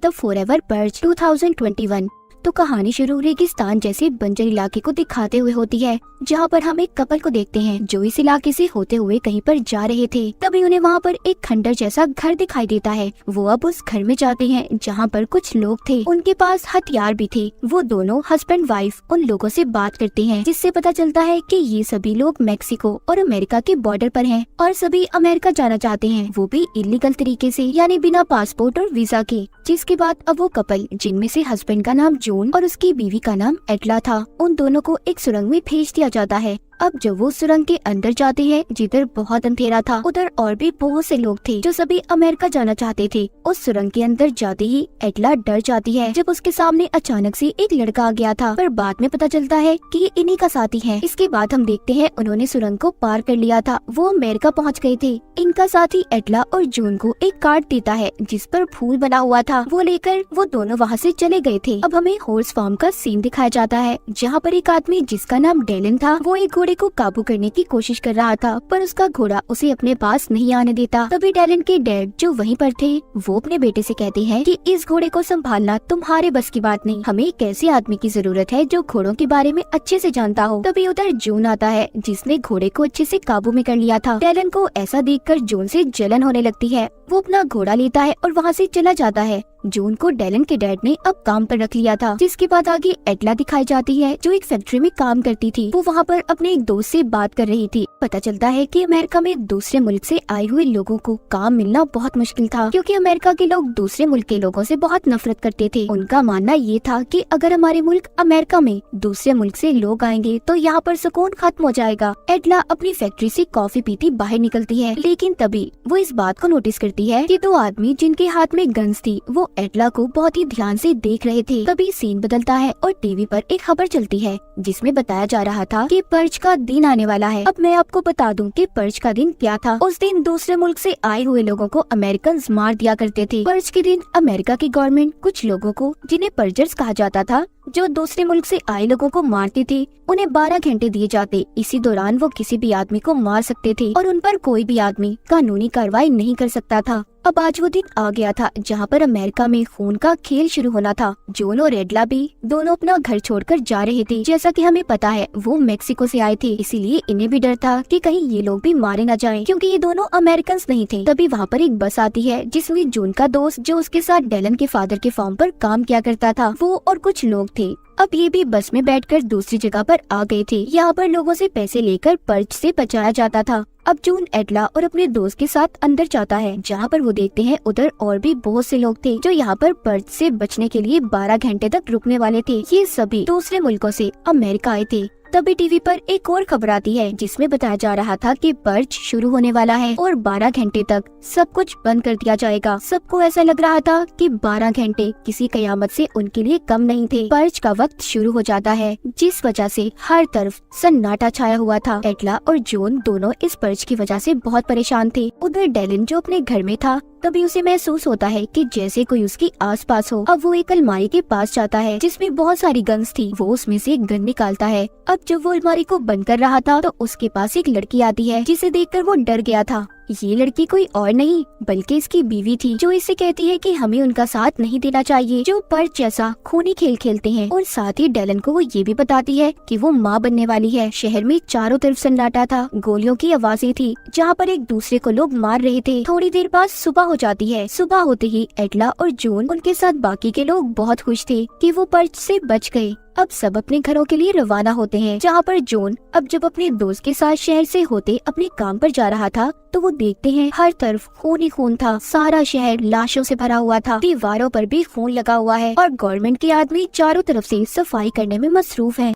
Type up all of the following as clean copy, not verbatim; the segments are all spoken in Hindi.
The forever perch 2021। तो कहानी शुरू रेगिस्तान जैसे बंजर इलाके को दिखाते हुए होती है, जहाँ पर हम एक कपल को देखते हैं जो इस इलाके से होते हुए कहीं पर जा रहे थे। तभी उन्हें वहाँ पर एक खंडर जैसा घर दिखाई देता है। वो अब उस घर में जाते हैं जहाँ पर कुछ लोग थे, उनके पास हथियार भी थे। वो दोनों हस्बैंड वाइफ उन लोगों से बात करते हैं, जिससे पता चलता है कि ये सभी लोग मेक्सिको और अमेरिका के बॉर्डर पर हैं और सभी अमेरिका जाना चाहते हैं, वो भी इलीगल तरीके से, यानी बिना पासपोर्ट और वीजा के। जिसके बाद अब वो कपल, जिनमें से हस्बैंड का नाम जॉन और उसकी बीवी का नाम एटला था, उन दोनों को एक सुरंग में भेज दिया जाता है। अब जब वो सुरंग के अंदर जाते हैं, जिधर बहुत अंधेरा था, उधर और भी बहुत से लोग थे जो सभी अमेरिका जाना चाहते थे। उस सुरंग के अंदर जाते ही एटला डर जाती है जब उसके सामने अचानक से एक लड़का आ गया था, पर बाद में पता चलता है कि ये इन्हीं का साथी है। इसके बाद हम देखते हैं उन्होंने सुरंग को पार कर लिया था, वो अमेरिका पहुँच गए थे। इनका साथी एटला और जून को एक कार्ड देता है जिस पर फूल बना हुआ था, वो लेकर वो दोनों वहाँ से चले गए थे। अब हमें हॉर्स फार्म का सीन दिखाया जाता है, जहाँ पर एक आदमी जिसका नाम डेलन था, वो एक घोड़े को काबू करने की कोशिश कर रहा था, पर उसका घोड़ा उसे अपने पास नहीं आने देता। तभी डेलन के डैड जो वहीं पर थे, वो अपने बेटे से कहते हैं कि इस घोड़े को संभालना तुम्हारे बस की बात नहीं, हमें एक ऐसे आदमी की जरूरत है जो घोड़ों के बारे में अच्छे से जानता हो। तभी उधर जून आता है, जिसने घोड़े को अच्छे से काबू में कर लिया था। डेलन को ऐसा देखकर जून से जलन होने लगती है। वो अपना घोड़ा लेता है और वहाँ से चला जाता है। जून को डेलन के डैड ने अब काम पर रख लिया था। जिसके बाद आगे एटला दिखाई जाती है, जो एक फैक्ट्री में काम करती थी। वो वहाँ पर अपने एक दोस्त से बात कर रही थी। पता चलता है कि अमेरिका में दूसरे मुल्क से आए हुए लोगों को काम मिलना बहुत मुश्किल था, क्योंकि अमेरिका के लोग दूसरे मुल्क के लोगों से बहुत नफरत करते थे। उनका मानना ये था कि अगर हमारे मुल्क अमेरिका में दूसरे मुल्क से लोग आएंगे तो यहाँ पर सुकून खत्म हो जाएगा। एटला अपनी फैक्ट्री से कॉफी पीती बाहर निकलती है, लेकिन तभी वो इस बात को नोटिस करती है कि दो आदमी जिनके हाथ में गन्स थी, वो एटला को बहुत ही ध्यान से देख रहे थे। तभी सीन बदलता है और टीवी पर एक खबर चलती है, जिसमें बताया जा रहा था कि पर्च का दिन आने वाला है। अब मैं आपको बता दूं कि पर्च का दिन क्या था। उस दिन दूसरे मुल्क से आए हुए लोगों को अमेरिकन मार दिया करते थे। पर्च के दिन अमेरिका की गवर्नमेंट कुछ लोगों को, जिन्हें पर्जर्स कहा जाता था, जो दूसरे मुल्क से आए लोगों को मारते थे, उन्हें 12 घंटे दिए जाते। इसी दौरान वो किसी भी आदमी को मार सकते थे और उन पर कोई भी आदमी कानूनी कार्रवाई नहीं कर सकता था। अब आज वो दिन आ गया था जहाँ पर अमेरिका में खून का खेल शुरू होना था। जॉन और एटला भी दोनों अपना घर छोड़कर जा रहे थे। जैसा कि हमें पता है वो मेक्सिको से आए थे, इसीलिए इन्हें भी डर था कि कहीं ये लोग भी मारे न जाएं, क्योंकि ये दोनों अमेरिकन नहीं थे। तभी वहाँ पर एक बस आती है, जिसमें जॉन का दोस्त, जो उसके साथ डेलन के फादर के फार्म पर काम किया करता था, वो और कुछ लोग थे। अब ये भी बस में बैठकर दूसरी जगह पर आ गए थे। यहाँ पर लोगों से पैसे लेकर पर्च से बचाया जाता था। अब जून एटला और अपने दोस्त के साथ अंदर जाता है, जहाँ पर वो देखते हैं उधर और भी बहुत से लोग थे जो यहाँ पर पर्च से बचने के लिए 12 घंटे तक रुकने वाले थे। ये सभी दूसरे मुल्कों से अमेरिका आए थे। तभी टीवी पर एक और खबर आती है, जिसमें बताया जा रहा था कि पर्च शुरू होने वाला है और 12 घंटे तक सब कुछ बंद कर दिया जाएगा। सबको ऐसा लग रहा था कि 12 घंटे किसी कयामत से उनके लिए कम नहीं थे। पर्च का वक्त शुरू हो जाता है, जिस वजह से हर तरफ सन्नाटा छाया हुआ था। एटला और जॉन दोनों इस पर्च की वजह से बहुत परेशान थे। उधर डेलन जो अपने घर में था, तभी उसे महसूस होता है कि जैसे कोई उसकी आसपास हो। अब वो एक अलमारी के पास जाता है, जिसमें बहुत सारी गन्स थी। वो उसमें से एक गन निकालता है। अब जब वो अलमारी को बंद कर रहा था, तो उसके पास एक लड़की आती है, जिसे देखकर वो डर गया था। ये लड़की कोई और नहीं बल्कि इसकी बीवी थी, जो इससे कहती है कि हमें उनका साथ नहीं देना चाहिए, जो पर्च जैसा खूनी खेल खेलते हैं। और साथ ही डेलन को वो ये भी बताती है कि वो माँ बनने वाली है। शहर में चारों तरफ सन्नाटा था, गोलियों की आवाजें थी, जहाँ पर एक दूसरे को लोग मार रहे थे। थोड़ी देर बाद सुबह हो जाती है। सुबह होते ही एटला और जॉन, उनके साथ बाकी के लोग बहुत खुश थे कि वो पर्च से बच गए। अब सब अपने घरों के लिए रवाना होते हैं, जहाँ पर जॉन अब जब अपने दोस्त के साथ शहर से होते अपने काम पर जा रहा था, तो वो देखते हैं हर तरफ खून ही खून था। सारा शहर लाशों से भरा हुआ था, दीवारों पर भी खून लगा हुआ है और गवर्नमेंट के आदमी चारों तरफ से सफाई करने में मसरूफ हैं।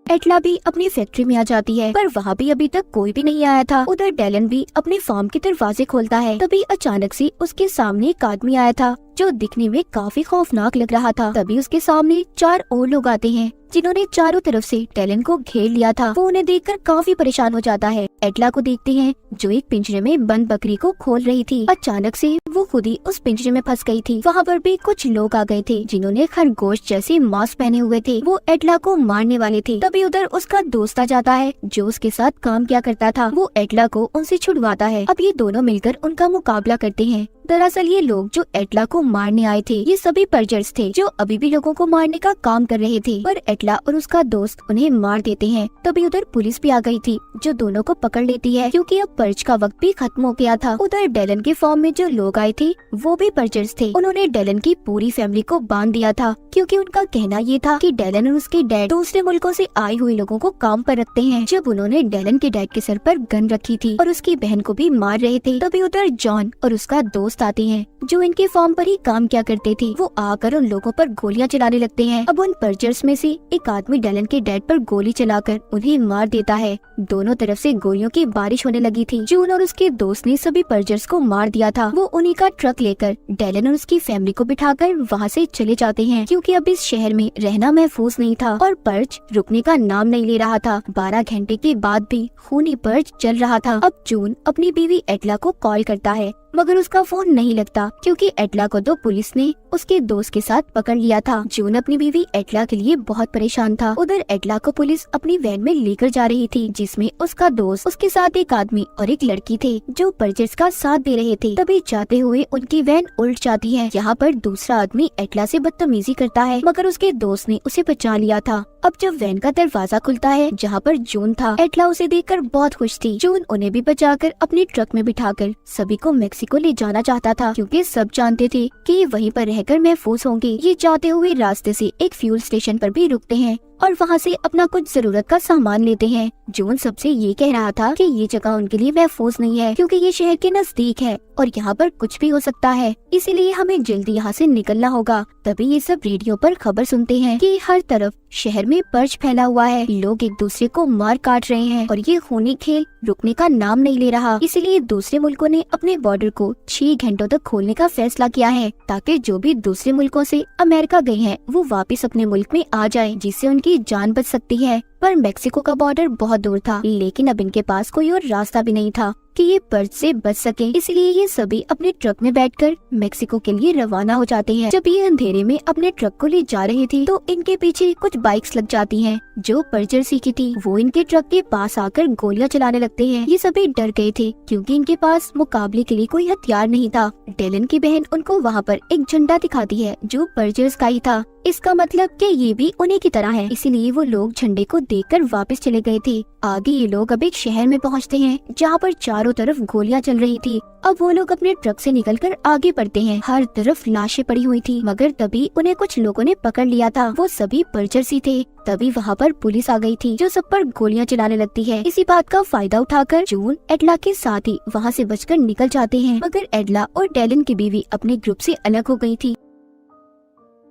एटला भी अपनी फैक्ट्री में आ जाती है, पर वहाँ भी अभी तक कोई भी नहीं आया था। उधर डेलन भी अपने फार्म के दरवाजे खोलता है। तभी अचानक से उसके सामने एक आदमी आया था, जो दिखने में काफी खौफनाक लग रहा था। तभी उसके सामने 4 और लोग आते हैं, जिन्होंने चारों तरफ से डेलन को घेर लिया था। वो उन्हें देखकर काफी परेशान हो जाता है। एटला को देखते हैं, जो एक पिंजरे में बंद बकरी को खोल रही थी। अचानक से वो खुद ही उस पिंजरे में फंस गई थी। वहाँ पर भी कुछ लोग आ गए थे, जिन्होंने खरगोश जैसे मास्क पहने हुए थे। वो एटला को मारने वाले थे। तभी उधर उसका दोस्त आ जाता है, जो उसके साथ काम किया करता था। वो एटला को उनसे छुड़वाता है। अब ये दोनों मिलकर उनका मुकाबला करते हैं। दरअसल ये लोग जो एटला को मारने आए थे ये सभी पर्जर्स थे जो अभी भी लोगों को मारने का काम कर रहे थे, पर एटला और उसका दोस्त उन्हें मार देते हैं। तभी उधर पुलिस भी आ गई थी जो दोनों को पकड़ लेती है क्योंकि अब पर्ज का वक्त भी खत्म हो गया था। उधर डेलन के फॉर्म में जो लोग आए थे वो भी पर्जर्स थे। उन्होंने डेलन की पूरी फैमिली को बांध दिया था क्योंकि उनका कहना ये था कि डेलन और उसके डैड दूसरे मुल्कों से आए हुए लोगों को काम पर रखते हैं। जब उन्होंने डेलन के डैड के सर पर गन रखी थी और उसकी बहन को भी मार रहे थे, तभी उधर जॉन और उसका दोस्त आते हैं जो इनके फॉर्म पर ही काम किया करते थे। वो आकर उन लोगों पर गोलियां चलाने लगते हैं। अब उन पर्जर्स में से एक आदमी डेलन के डैड पर गोली चलाकर उन्हें मार देता है। दोनों तरफ से गोलियों की बारिश होने लगी थी। जून और उसके दोस्त ने सभी पर्जर्स को मार दिया था। वो उन्हीं का ट्रक लेकर डेलन और उसकी फैमिली को बिठाकर वहाँ से चले जाते हैं क्योंकि अब इस शहर में रहना महफूज नहीं था और पर्ज रुकने का नाम नहीं ले रहा था। 12 घंटे के बाद भी खूनी पर्ज चल रहा था। अब जून अपनी बीवी एटला को कॉल करता है मगर उसका फोन नहीं लगता क्योंकि एटला को तो पुलिस ने उसके दोस्त के साथ पकड़ लिया था। जून अपनी बीवी एटला के लिए बहुत परेशान था। उधर एटला को पुलिस अपनी वैन में लेकर जा रही थी जिसमें उसका दोस्त, उसके साथ एक आदमी और एक लड़की थे जो पर्जर्स का साथ दे रहे थे। तभी जाते हुए उनकी वैन उल्ट जाती है। यहाँ पर दूसरा आदमी एटला से बदतमीजी करता है मगर उसके दोस्त ने उसे बचा लिया था। अब जब वैन का दरवाजा खुलता है जहाँ पर जून था, एटला उसे देखकर बहुत खुश थी। जून उन्हें भी बचाकर अपने ट्रक में बिठाकर सभी को मेक्सिको ले जाना चाहता था क्योंकि सब जानते थे कि वहीं पर रहकर महफूज होंगे। ये जाते हुए रास्ते से एक फ्यूल स्टेशन पर भी रुकते हैं और वहाँ से अपना कुछ जरूरत का सामान लेते हैं। जून सबसे ये कह रहा था कि ये जगह उनके लिए महफूज नहीं है क्योंकि ये शहर के नजदीक है और यहाँ पर कुछ भी हो सकता है, इसीलिए हमें जल्दी यहाँ से निकलना होगा। तभी ये सब रेडियो पर खबर सुनते हैं कि हर तरफ शहर में पर्ज फैला हुआ है, लोग एक दूसरे को मार काट रहे हैं और ये खूनी खेल रुकने का नाम नहीं ले रहा। इसीलिए दूसरे मुल्कों ने अपने बॉर्डर को 6 घंटों तक खोलने का फैसला किया है ताकि जो भी दूसरे मुल्कों से अमेरिका गए हैं वो वापस अपने मुल्क में आ जाएं, जिससे उनकी जान बच सकती है। पर मेक्सिको का बॉर्डर बहुत दूर था, लेकिन अब इनके पास कोई और रास्ता भी नहीं था कि ये पर्ज से बच सके। इसलिए ये सभी अपने ट्रक में बैठकर मेक्सिको के लिए रवाना हो जाते हैं। जब ये अंधेरे में अपने ट्रक को ले जा रहे थे तो इनके पीछे कुछ बाइक्स लग जाती हैं जो पर्जर सीखी थी। वो इनके ट्रक के पास आकर गोलियां चलाने लगते हैं। ये सभी डर गए थे क्योंकि इनके पास मुकाबले के लिए कोई हथियार नहीं था। डेलन की बहन उनको वहाँ पर एक झंडा दिखाती है जो पर्जर्स का ही था। इसका मतलब कि ये भी उन्हीं की तरह है, इसीलिए वो लोग झंडे को देखकर वापस चले गए थे। आगे ये लोग अब एक शहर में पहुंचते हैं जहाँ पर चारों तरफ गोलियां चल रही थी। अब वो लोग अपने ट्रक से निकलकर आगे बढ़ते हैं। हर तरफ लाशें पड़ी हुई थी मगर तभी उन्हें कुछ लोगों ने पकड़ लिया था। वो सभी पर्जर्स ही थे। तभी वहाँ पर पुलिस आ गई थी जो सब पर गोलियां चलाने लगती है। इसी बात का फायदा उठाकर जून एटला के साथ ही वहाँ से बचकर निकल जाते हैं मगर एटला और डेलन की बीवी अपने ग्रुप से अलग हो गई थी।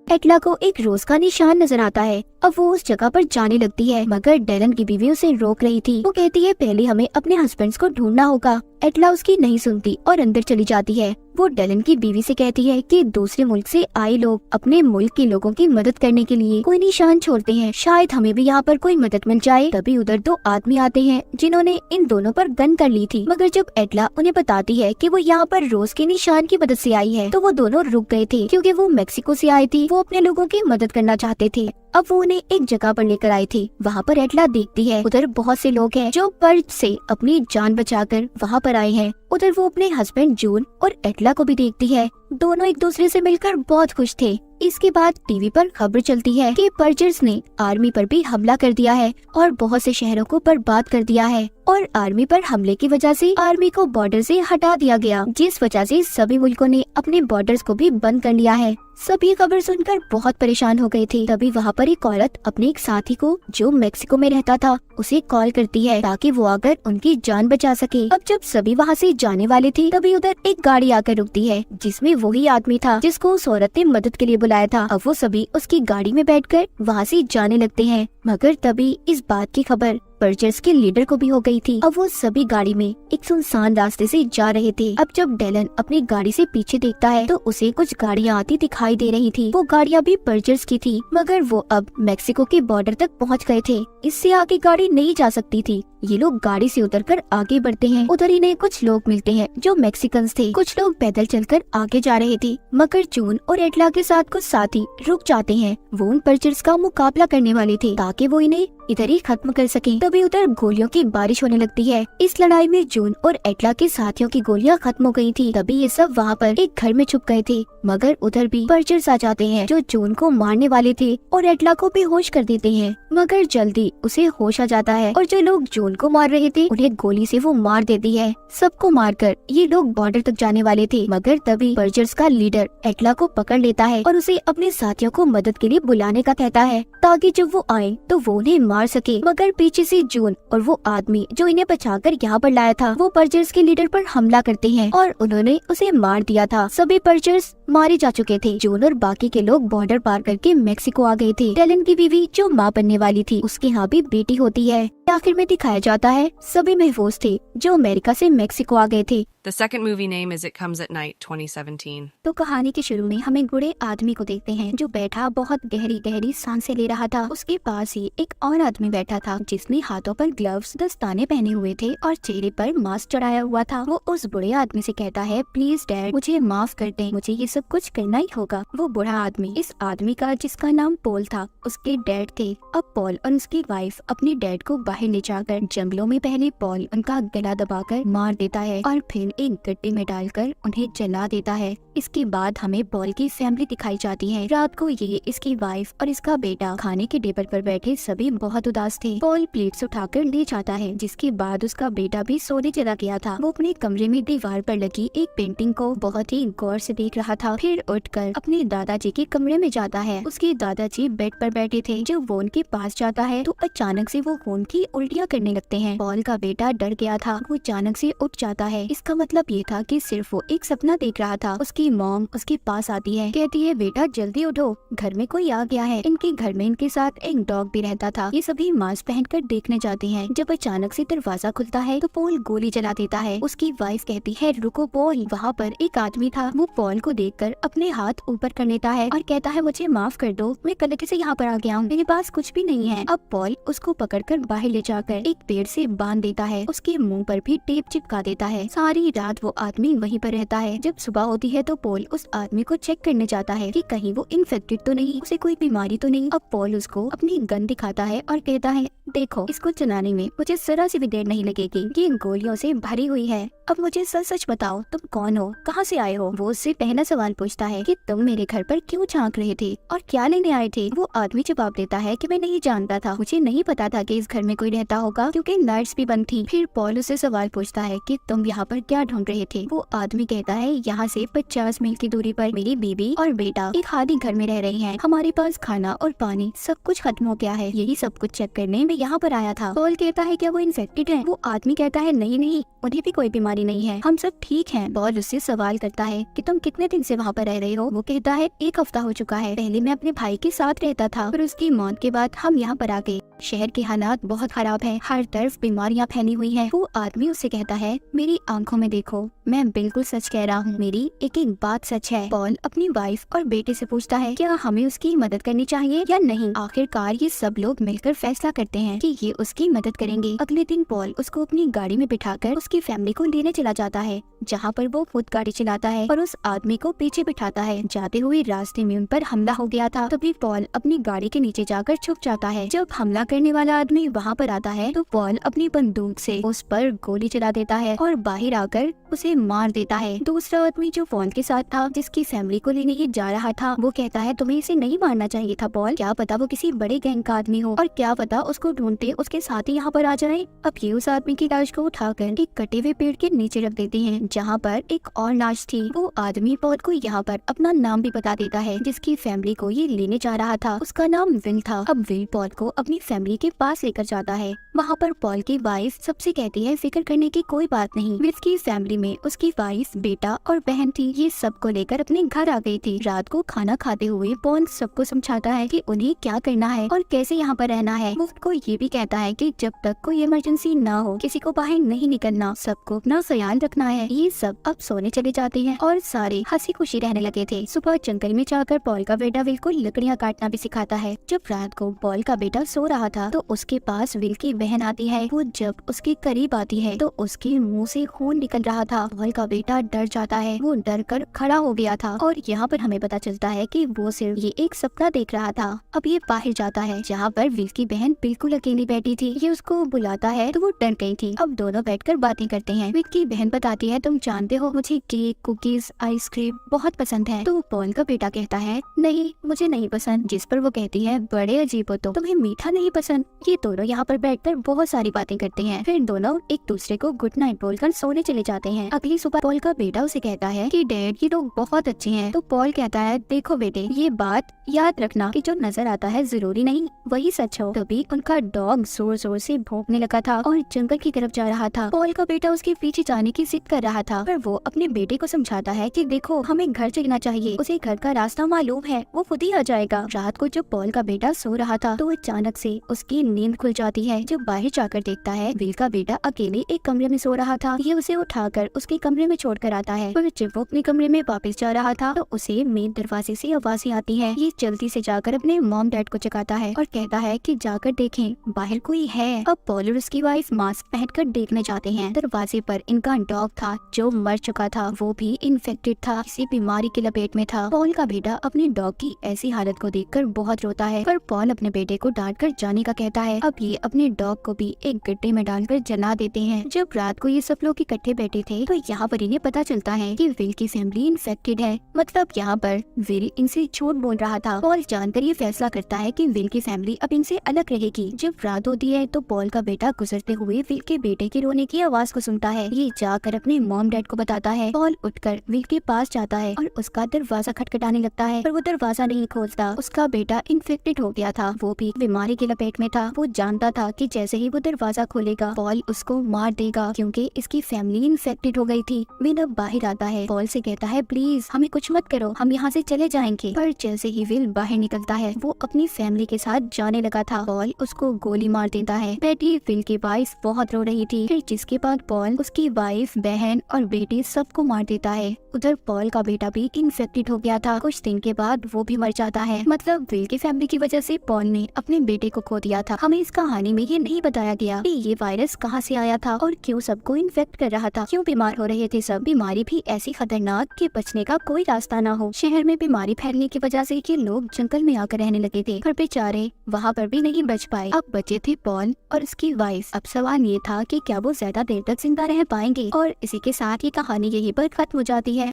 एटला को एक रोज का निशान नजर आता है। अब वो उस जगह पर जाने लगती है मगर डेलन की बीवी उसे रोक रही थी। वो कहती है पहले हमें अपने हस्बैंड्स को ढूंढना होगा। एटला उसकी नहीं सुनती और अंदर चली जाती है। वो डेलन की बीवी से कहती है कि दूसरे मुल्क से आए लोग अपने मुल्क के लोगों की मदद करने के लिए कोई निशान छोड़ते हैं, शायद हमें भी यहाँ पर कोई मदद मिल जाए। तभी उधर 2 आदमी आते हैं जिन्होंने इन दोनों पर गन कर ली थी मगर जब एटला उन्हें बताती है कि वो यहाँ पर रोज के निशान की मदद से आई है तो वो दोनों रुक गए थे क्योंकि वो मेक्सिको से आए थे। वो अपने लोगों की मदद करना चाहते थे। अब वो उन्हें एक जगह पर लेकर आए थे। वहाँ पर एटला देखती है उधर बहुत से लोग हैं जो पर्ज से अपनी जान बचाकर वहाँ पर आए हैं। उधर वो अपने हस्बैंड जून और एटला को भी देखती है। दोनों एक दूसरे से मिलकर बहुत खुश थे। इसके बाद टीवी पर खबर चलती है कि पर्जर्स ने आर्मी पर भी हमला कर दिया है और बहुत से शहरों को बर्बाद कर दिया है और आर्मी पर हमले की वजह से आर्मी को बॉर्डर से हटा दिया गया, जिस वजह से सभी मुल्कों ने अपने बॉर्डर्स को भी बंद कर लिया है। सभी खबर सुनकर बहुत परेशान हो गए थे। तभी वहाँ पर एक औरत अपने एक साथी को जो मेक्सिको में रहता था उसे कॉल करती है ताकि वो आकर उनकी जान बचा सके। अब जब सभी वहाँ से जाने वाले थे तभी उधर एक गाड़ी आकर रुकती है जिसमें वही आदमी था जिसको उस औरत ने मदद के लिए बुलाया था। अब वो सभी उसकी गाड़ी में बैठकर वहाँ से जाने लगते हैं मगर तभी इस बात की खबर पर्जर्स के लीडर को भी हो गई थी। अब वो सभी गाड़ी में एक सुनसान रास्ते से जा रहे थे। अब जब डेलन अपनी गाड़ी से पीछे देखता है तो उसे कुछ गाड़ियाँ आती दिखाई दे रही थी। वो गाड़ियाँ भी पर्जर्स की थी मगर वो अब मेक्सिको के बॉर्डर तक पहुँच गए थे, इससे आगे गाड़ी नहीं जा सकती थी। ये लोग गाड़ी से उतरकर आगे बढ़ते हैं। उधर इन्हें कुछ लोग मिलते हैं जो मैक्सिकन्स थे। कुछ लोग पैदल चलकर आगे जा रहे थे मगर जून और एटला के साथ कुछ साथी रुक जाते हैं। वो उन पर्जर्स का मुकाबला करने वाले थे ताकि वो इन्हें इधर ही खत्म कर सकें। तभी उधर गोलियों की बारिश होने लगती है। इस लड़ाई में जून और एटला के साथियों की गोलियां खत्म हो गई थी। तभी ये सब वहाँ पर एक घर में छुप गए थे, मगर उधर भी पर्चर्स आ जाते हैं जो जून को मारने वाले थे और एटला को बेहोश कर देते हैं। मगर जल्दी उसे होश आ जाता है और जो लोग जून को मार रहे थे उन्हें गोली से वो मार देती है। सबको मारकर ये लोग बॉर्डर तक जाने वाले थे, मगर तभी पर्चर्स का लीडर एटला को पकड़ लेता है और उसे अपने साथियों को मदद के लिए बुलाने का कहता है, ताकि जब वो आए तो वो उन्हें मार सके। मगर पीछे से जून और वो आदमी जो इन्हें बचाकर यहाँ पर लाया था, वो पर्चर्स के लीडर पर हमला करते हैं और उन्होंने उसे मार दिया था। सभी पर्चर्स मारे जा चुके थे। जून और बाकी के लोग बॉर्डर पार करके मेक्सिको आ गए थे। टेलन की बीवी जो माँ बनने वाली थी, उसके यहाँ भी बेटी होती है। आखिर में दिखाया जाता है सभी महफूज थे जो अमेरिका से मेक्सिको आ गए थे। The second movie name is It Comes at Night 2017. तो कहानी के शुरू में हमें बूढ़े आदमी को देखते हैं जो बैठा बहुत गहरी गहरी सांसें ले रहा था। उसके पास ही एक और आदमी बैठा था जिसने हाथों पर ग्लव्स दस्ताने पहने हुए थे और चेहरे पर मास्क चढ़ाया हुआ था। वो उस बूढ़े आदमी से कहता है, प्लीज डैड मुझे माफ कर दें, मुझे ये सब कुछ करना ही होगा। वो बूढ़ा आदमी इस आदमी का जिसका नाम पॉल था उसके डैड थे। अब पॉल और उसकी वाइफ अपने डैड को बाहर ले जाकर जंगलों में पहले पॉल उनका गला दबाकर मार देता है और फिर एक गड्ढे में डालकर उन्हें जला देता है। इसके बाद हमें पॉल की फैमिली दिखाई जाती है। रात को ये इसकी वाइफ और इसका बेटा खाने के टेबल पर बैठे सभी बहुत उदास थे। पॉल प्लेट्स उठाकर ले जाता है, जिसके बाद उसका बेटा भी सोने चला गया था। वो अपने कमरे में दीवार पर लगी एक पेंटिंग को बहुत ही गौर से देख रहा था। फिर उठकर अपने दादाजी के कमरे में जाता है। उसके दादाजी बेड पर बैठे थे। जब वो उनके पास जाता है तो अचानक से वो खून की उल्टियाँ करने लगते हैं। पॉल का बेटा डर गया था, वो अचानक से उठ जाता है। इसका मतलब ये था कि सिर्फ वो एक सपना देख रहा था। उसकी मॉम उसके पास आती है, कहती है, बेटा जल्दी उठो, घर में कोई आ गया है। इनके घर में इनके साथ एक डॉग भी रहता था। ये सभी मास्क पहनकर देखने जाते हैं। जब अचानक से दरवाजा खुलता है तो पॉल गोली चला देता है। उसकी वाइफ कहती है, रुको पॉल। वहाँ पर एक आदमी था, वो पॉल को देखकर अपने हाथ ऊपर कर लेता है और कहता है, मुझे माफ कर दो, मैं गलती से यहाँ पर आ गया हूँ, मेरे पास कुछ भी नहीं है। अब पॉल उसको पकड़कर बाहर ले जाकर एक पेड़ से बांध देता है। उसके मुंह पर भी टेप चिपका देता है। सारी रात वो आदमी वहीं पर रहता है। जब सुबह होती है तो पॉल उस आदमी को चेक करने जाता है कि कहीं वो इन्फेक्टेड तो नहीं, उसे कोई बीमारी तो नहीं। अब पॉल उसको अपनी गन दिखाता है और कहता है, देखो, इसको चलाने में मुझे जरा सी भी देर नहीं लगेगी, ये गोलियों से भरी हुई है। अब मुझे सच सच बताओ, तुम कौन हो, कहाँ से आए हो? वो उससे पहला सवाल पूछता है कि तुम मेरे घर पर क्यों झांक रहे थे और क्या लेने आए थे? वो आदमी जवाब देता है कि मैं नहीं जानता था, मुझे नहीं पता था कि इस घर में कोई रहता होगा क्योंकि लाइट्स भी बंद थी। फिर पॉल उससे सवाल पूछता है कि तुम यहाँ पर क्या ढूंढ रहे थे? वो आदमी कहता है, यहाँ से 50 मील की दूरी पर मेरी बीबी और बेटा एक खाली घर में रह रहे हैं। हमारे पास खाना और पानी सब कुछ खत्म हो गया है। यही सब कुछ चेक करने मैं यहाँ पर आया था। पॉल कहता है, क्या वो इन्फेक्टेड है? वो आदमी कहता है, नहीं नहीं, उन्हें भी कोई बीमारी नहीं है, हम सब ठीक हैं। पॉल उससे सवाल करता है कि तुम कितने दिन से वहाँ पर रह रहे हो? वो कहता है, 1 हफ्ता हो चुका है। पहले मैं अपने भाई के साथ रहता था, फिर उसकी मौत के बाद हम यहाँ पर आ गए। शहर के हालात बहुत खराब है, हर तरफ बीमारियाँ फैली हुई है। वो आदमी उससे कहता है, मेरी आंखों में देखो, मैं बिल्कुल सच कह रहा हूँ, मेरी एक एक बात सच है। पॉल अपनी वाइफ और बेटे से पूछता है, क्या हमें उसकी मदद करनी चाहिए या नहीं? आखिरकार ये सब लोग मिलकर फैसला करते हैं कि ये उसकी मदद करेंगे। अगले दिन पॉल उसको अपनी गाड़ी में बिठाकर उसकी फैमिली को लेने चला जाता है, जहाँ पर वो खुद गाड़ी चलाता है और उस आदमी को पीछे बिठाता है। जाते हुए रास्ते में उन पर हमला हो गया था। तभी पॉल अपनी गाड़ी के नीचे जाकर छुप जाता है। जब हमला करने वाला आदमी वहाँ पर आता है तो पॉल अपनी बंदूक से उस पर गोली चला देता है और बाहर आकर उसे मार देता है। दूसरा आदमी जो पॉल के साथ था, जिसकी फैमिली को लेने ही जा रहा था, वो कहता है, तुम्हें इसे नहीं मारना चाहिए था पॉल, क्या पता वो किसी बड़े गैंग का आदमी हो और क्या पता उसको ढूंढते उसके साथ ही यहाँ पर आ जाए। अब ये उस आदमी की लाश को उठाकर एक कटे हुए पेड़ के नीचे रख देते हैं, जहाँ पर एक और लाश थी। वो आदमी पॉल को यहाँ पर अपना नाम भी बता देता है, जिसकी फैमिली को ये लेने जा रहा था। उसका नाम विल था। अब विल पॉल को अपनी फैमिली के पास लेकर जाता है। वहाँ पर पॉल की वाइफ सबसे कहती है, फिक्र करने की कोई बात नहीं। विल की फैमिली में उसकी वाइफ, बेटा और बहन थी। ये सबको लेकर अपने घर आ गई थी। रात को खाना खाते हुए पॉल सबको समझाता है कि उन्हें क्या करना है और कैसे यहाँ पर रहना है। वो उनको ये भी कहता है कि जब तक कोई इमरजेंसी ना हो किसी को बाहर नहीं निकलना, सबको अपना ख्याल रखना है। ये सब अब सोने चले जाते हैं और सारे हंसी खुशी रहने लगे थे। सुबह जंगल में जाकर पॉल का बेटा विल को लकड़ियाँ काटना भी सिखाता है। जब रात को पॉल का बेटा सो रहा था तो उसके पास विल की बहन आती है। वो जब उसके करीब आती है तो उसके मुंह से खून निकल रहा था। पॉल का बेटा डर जाता है। वो डर कर खड़ा हो गया था और यहाँ पर हमें पता चलता है कि वो सिर्फ ये एक सपना देख रहा था। अब ये बाहर जाता है जहाँ पर विल की बहन बिल्कुल अकेली बैठी थी। ये उसको बुलाता है तो वो डर गई थी। अब दोनों बैठकर बातें करते हैं। विल की बहन बताती है, तुम जानते हो मुझे केक, कुकीज, आइसक्रीम बहुत पसंद है। तो पॉल का बेटा कहता है, नहीं मुझे नहीं पसंद। जिस पर वो कहती है, बड़े अजीब हो तुम्हें मीठा नहीं पसंद। ये दोनों यहाँ पर बैठकर बहुत सारी बातें करते हैं। फिर दोनों एक दूसरे को गुड नाइट बोलकर सोने चले जाते हैं। अगली सुबह पॉल का बेटा उसे कहता है कि डैड ये लोग बहुत अच्छे हैं। तो पॉल कहता है, देखो बेटे ये बात याद रखना कि जो नजर आता है जरूरी नहीं वही सच हो। तभी उनका डॉग जोर जोर से भौंकने लगा था और जंगल की तरफ जा रहा था। पॉल का बेटा उसके पीछे जाने की जिद कर रहा था, पर वो अपने बेटे को समझाता है कि देखो हमें घर चलना चाहिए, उसे घर का रास्ता मालूम है, वो खुद ही आ जाएगा। रात को जब पॉल का बेटा सो रहा था तो अचानक से उसकी नींद खुल जाती है। जब बाहर जाकर देखता है विल का बेटा अकेले एक कमरे में सो रहा था। ये उसे उठाकर उसके कमरे में छोड़कर आता है। पर जब वो अपने कमरे में वापस जा रहा था तो उसे मेन दरवाजे से आवाजें आती है। ये जल्दी से जाकर अपने मॉम डैड को जगाता है और कहता है कि जाकर देखें बाहर कोई है। अब पॉल और उसकी वाइफ मास्क पहनकर देखने जाते हैं। दरवाजे पर इनका डॉग था जो मर चुका था। वो भी इन्फेक्टेड था, किसी बीमारी की लपेट में था। पॉल का बेटा अपने डॉग की ऐसी हालत को देखकर बहुत रोता है, पर पॉल अपने बेटे को डांट कर जाने का कहता है। अब ये अपने डॉग को भी एक गड्ढे में डालकर जला देते हैं। जब रात को ये सब लोग इकट्ठे बैठे थे तो यहाँ पर इन्हें पता चलता है कि विल की फैमिली इन्फेक्टेड है। मतलब यहाँ पर विल इनसे झूठ बोल रहा था। पॉल जानकर ये फैसला करता है कि विल की फैमिली अब इनसे अलग रहेगी। जब रात होती है तो पॉल का बेटा गुजरते हुए विल के बेटे के रोने की आवाज को सुनता है। ये जाकर अपने मॉम डैड को बताता है। पॉल उठकर विल के पास जाता है और उसका दरवाजा खटखटाने लगता है, पर वो दरवाजा नहीं खोलता। उसका बेटा इन्फेक्टेड हो गया था, वो भी बीमारी की लपेट में था। वो जानता था कि जैसे ही वो दरवाजा खोलेगा पॉल उसको मार देगा, क्योंकि इसकी फैमिली इन्फेक्टेड हो गई थी। विल अब बाहर आता है, पॉल से कहता है, प्लीज हमें कुछ मत करो, हम यहाँ से चले जाएंगे। पर जैसे ही विल बाहर निकलता है वो अपनी फैमिली के साथ जाने लगा था। पॉल उसको गोली मार देता है। बेटी विल की वाइफ बहुत रो रही थी। फिर जिसके बाद पॉल उसकी वाइफ, बहन और बेटी सबको मार देता है। उधर पॉल का बेटा भी इन्फेक्टेड हो गया था। कुछ दिन के बाद वो भी मर जाता है। मतलब विल की फैमिली की वजह से पॉल ने अपने बेटे को खो दिया था। हमें इस कहानी में ये नहीं बताया गया कि ये वायरस कहाँ से आया था और क्यों सबको इन्फेक्ट कर रहा था, क्यों बीमार हो रहे थे सब। बीमारी भी ऐसी खतरनाक कि बचने का कोई रास्ता ना हो। शहर में बीमारी फैलने की वजह से ये लोग जंगल में आकर रहने लगे थे, पर बेचारे वहाँ पर भी नहीं बच पाए। अब बचे थे पॉल और उसकी वाइफ। अब सवाल ये था कि क्या वो ज्यादा देर तक जिंदा रह पाएंगे। और इसी के साथ ये कहानी यहीं पर खत्म हो जाती है।